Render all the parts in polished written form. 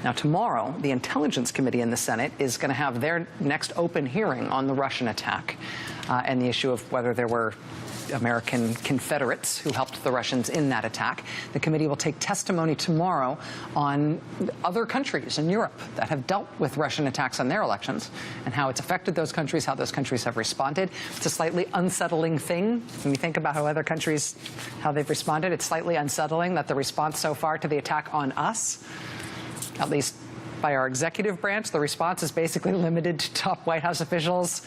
Now, tomorrow, the Intelligence Committee in the Senate is going to have their next open hearing on the Russian attack and the issue of whether there were American Confederates who helped the Russians in that attack. The committee will take testimony tomorrow on other countries in Europe that have dealt with Russian attacks on their elections and how it's affected those countries, how those countries have responded. It's a slightly unsettling thing. When you think about how other countries, how they've responded, it's slightly unsettling that the response so far to the attack on us, at least by our executive branch, the response is basically limited to top White House officials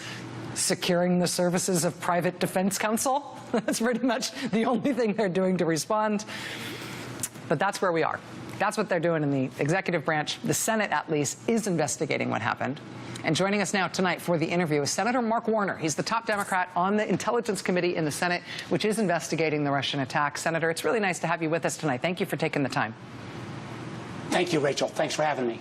securing the services of private defense counsel. That's pretty much the only thing they're doing to respond. But that's where we are. That's what they're doing in the executive branch. The Senate, at least, is investigating what happened. And joining us now tonight for the interview is Senator Mark Warner. He's the top Democrat on the Intelligence Committee in the Senate, which is investigating the Russian attack. Senator, it's really nice to have you with us tonight. Thank you for taking the time. Thank you, Rachel. Thanks for having me.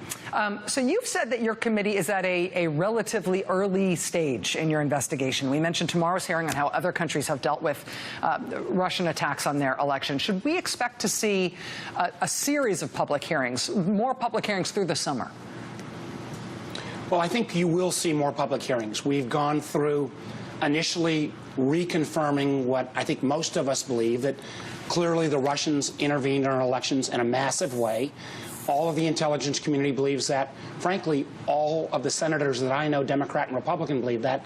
So you've said that your committee is at a relatively early stage in your investigation. We mentioned tomorrow's hearing on how other countries have dealt with Russian attacks on their election. Should we expect to see a series of public hearings, more public hearings through the summer? Well, I think you will see more public hearings. We've gone through initially reconfirming what I think most of us believe, that clearly the Russians intervened in our elections in a massive way. All of the intelligence community believes that. Frankly, all of the senators that I know, Democrat and Republican, believe that.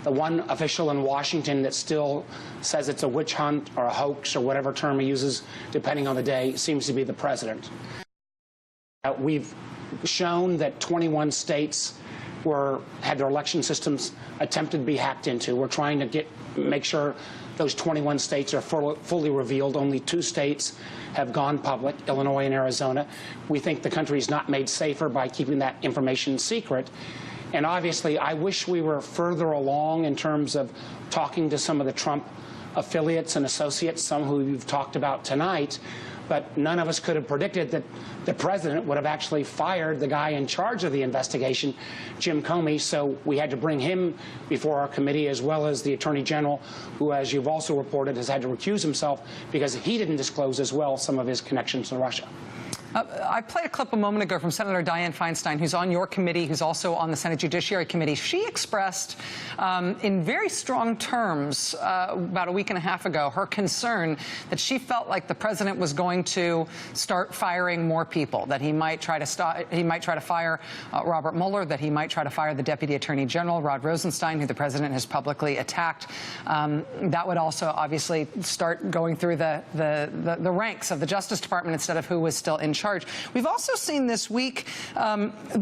The one official in Washington that still says it's a witch hunt or a hoax or whatever term he uses, depending on the day, seems to be the president. We've shown that 21 states had their election systems attempted to be hacked into. We're trying to make sure those 21 states are fully revealed. Only 2 states have gone public, Illinois and Arizona. We think the country is not made safer by keeping that information secret. And obviously, I wish we were further along in terms of talking to some of the Trump affiliates and associates, some who you've talked about tonight. But none of us could have predicted that the president would have actually fired the guy in charge of the investigation, Jim Comey. So we had to bring him before our committee, as well as the Attorney General, who, as you've also reported, has had to recuse himself because he didn't disclose as well some of his connections to Russia. I played a clip a moment ago from Senator Dianne Feinstein, who's on your committee, who's also on the Senate Judiciary Committee. She expressed in very strong terms about a week and a half ago her concern that she felt like the president was going to start firing more people, that he might try to fire Robert Mueller, that he might try to fire the Deputy Attorney General, Rod Rosenstein, who the president has publicly attacked. That would also obviously start going through the ranks of the Justice Department instead of who was still in charge. We've also seen this week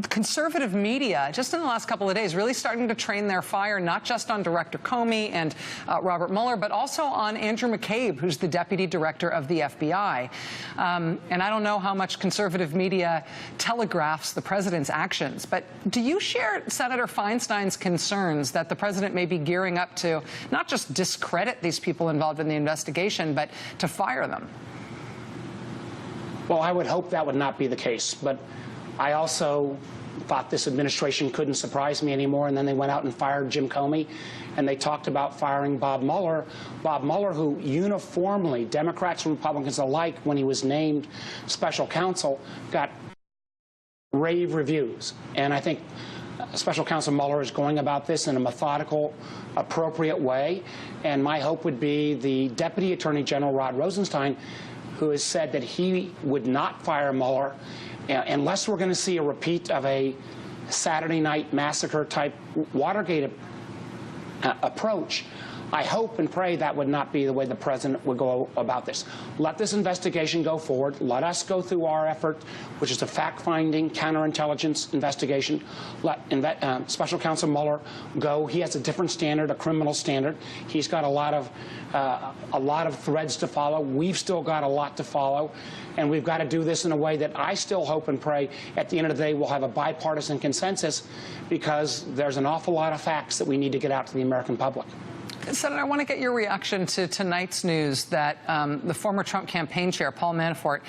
conservative media, just in the last couple of days, really starting to train their fire, not just on Director Comey and Robert Mueller, but also on Andrew McCabe, who's the Deputy Director of the FBI. And I don't know how much conservative media telegraphs the president's actions, but do you share Senator Feinstein's concerns that the president may be gearing up to not just discredit these people involved in the investigation, but to fire them? Well, I would hope that would not be the case, but I also thought this administration couldn't surprise me anymore, and then they went out and fired Jim Comey, and they talked about firing Bob Mueller. Bob Mueller, who uniformly, Democrats and Republicans alike, when he was named special counsel, got rave reviews. And I think Special Counsel Mueller is going about this in a methodical, appropriate way, and my hope would be the Deputy Attorney General, Rod Rosenstein, who has said that he would not fire Mueller unless we're going to see a repeat of a Saturday night massacre type Watergate approach. I hope and pray that would not be the way the president would go about this. Let this investigation go forward. Let us go through our effort, which is a fact-finding, counterintelligence investigation. Let Special Counsel Mueller go. He has a different standard, a criminal standard. He's got a lot of threads to follow. We've still got a lot to follow, and we've got to do this in a way that I still hope and pray at the end of the day we'll have a bipartisan consensus, because there's an awful lot of facts that we need to get out to the American public. Senator, I want to get your reaction to tonight's news that the former Trump campaign chair, Paul Manafort,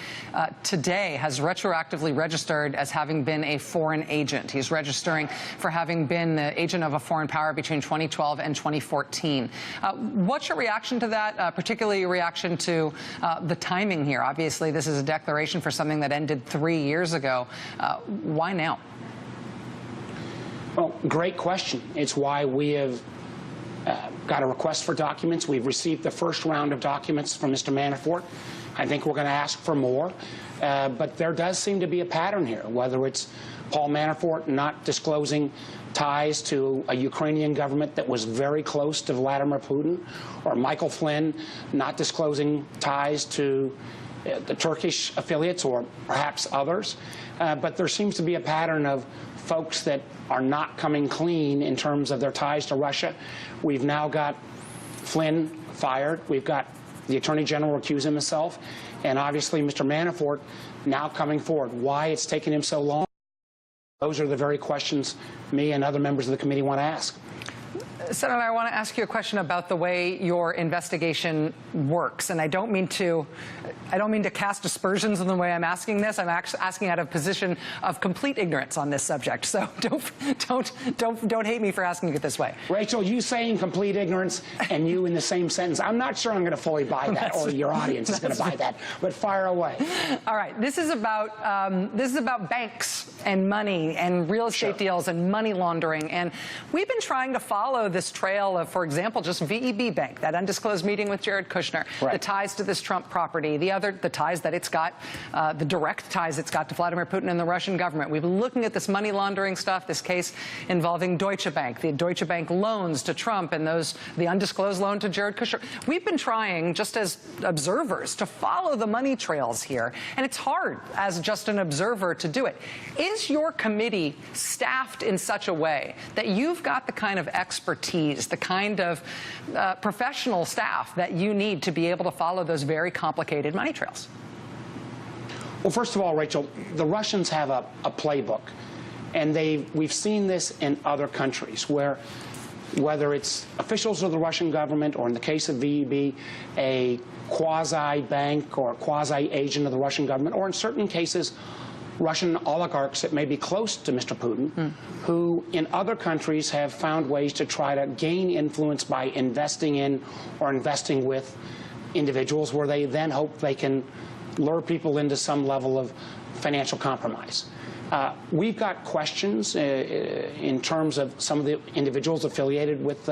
today has retroactively registered as having been a foreign agent. He's registering for having been the agent of a foreign power between 2012 and 2014. What's your reaction to that, particularly your reaction to the timing here? Obviously, this is a declaration for something that ended 3 years ago. Why now? Well, great question. It's why we have got a request for documents. We've received the first round of documents from Mr. Manafort. I think we're going to ask for more. But there does seem to be a pattern here, whether it's Paul Manafort not disclosing ties to a Ukrainian government that was very close to Vladimir Putin, or Michael Flynn not disclosing ties to the Turkish affiliates or perhaps others. But there seems to be a pattern of folks that are not coming clean in terms of their ties to Russia. We've now got Flynn fired. We've got the Attorney General recusing himself. And obviously, Mr. Manafort now coming forward. Why it's taken him so long? Those are the very questions me and other members of the committee want to ask. Senator, I want to ask you a question about the way your investigation works, and I don't mean to cast aspersions in the way I'm asking this. I'm actually asking out of a position of complete ignorance on this subject. So don't hate me for asking it this way. Rachel, you saying complete ignorance and you in the same sentence, I'm not sure I'm going to fully buy that, or your audience is going to buy that. But fire away. All right, this is about banks and money and real estate deals and money laundering, and we've been trying to follow this trail of, for example, just VEB Bank, that undisclosed meeting with Jared Kushner, the ties to this Trump property, the ties that it's got, the direct ties it's got to Vladimir Putin and the Russian government. We've been looking at this money laundering stuff, this case involving Deutsche Bank, the Deutsche Bank loans to Trump and the undisclosed loan to Jared Kushner. We've been trying, just as observers, to follow the money trails here, and it's hard as just an observer to do it. Is your committee staffed in such a way that you've got the kind of expertise, the kind of professional staff that you need to be able to follow those very complicated money trails? Well, first of all, Rachel, the Russians have a playbook, and we've seen this in other countries where, whether it's officials of the Russian government or, in the case of VEB, a quasi-bank or a quasi-agent of the Russian government, or in certain cases, Russian oligarchs that may be close to Mr. Putin, who in other countries have found ways to try to gain influence by investing in or investing with individuals where they then hope they can lure people into some level of financial compromise. We've got questions in terms of some of the individuals affiliated with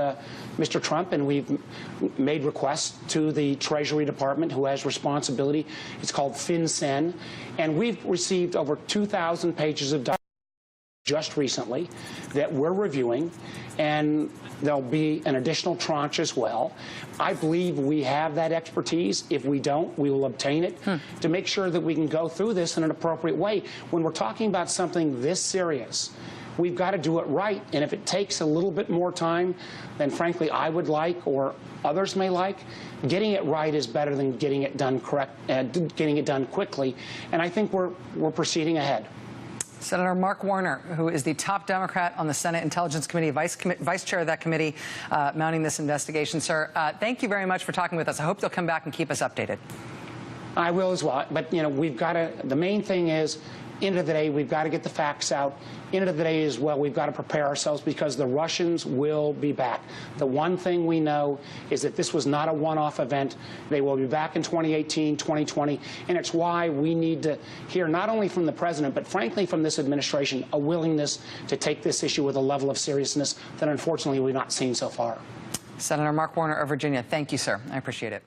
Mr. Trump, and we've made requests to the Treasury Department, who has responsibility. It's called FinCEN, and we've received over 2,000 pages of documents just recently that we're reviewing, and there'll be an additional tranche as well. I believe we have that expertise. If we don't, we will obtain it to make sure that we can go through this in an appropriate way. When we're talking about something this serious, we've got to do it right. And if it takes a little bit more time than, frankly, I would like or others may like, getting it right is better than getting it done getting it done quickly. And I think we're proceeding ahead. Senator Mark Warner, who is the top Democrat on the Senate Intelligence Committee, vice chair of that committee, mounting this investigation. Sir, thank you very much for talking with us. I hope you'll come back and keep us updated. I will as well. But, you know, we've got to, the main thing is, end of the day, we've got to get the facts out. End of the day as well, we've got to prepare ourselves because the Russians will be back. The one thing we know is that this was not a one-off event. They will be back in 2018, 2020, and it's why we need to hear not only from the president, but frankly from this administration, a willingness to take this issue with a level of seriousness that unfortunately we've not seen so far. Senator Mark Warner of Virginia, thank you, sir. I appreciate it.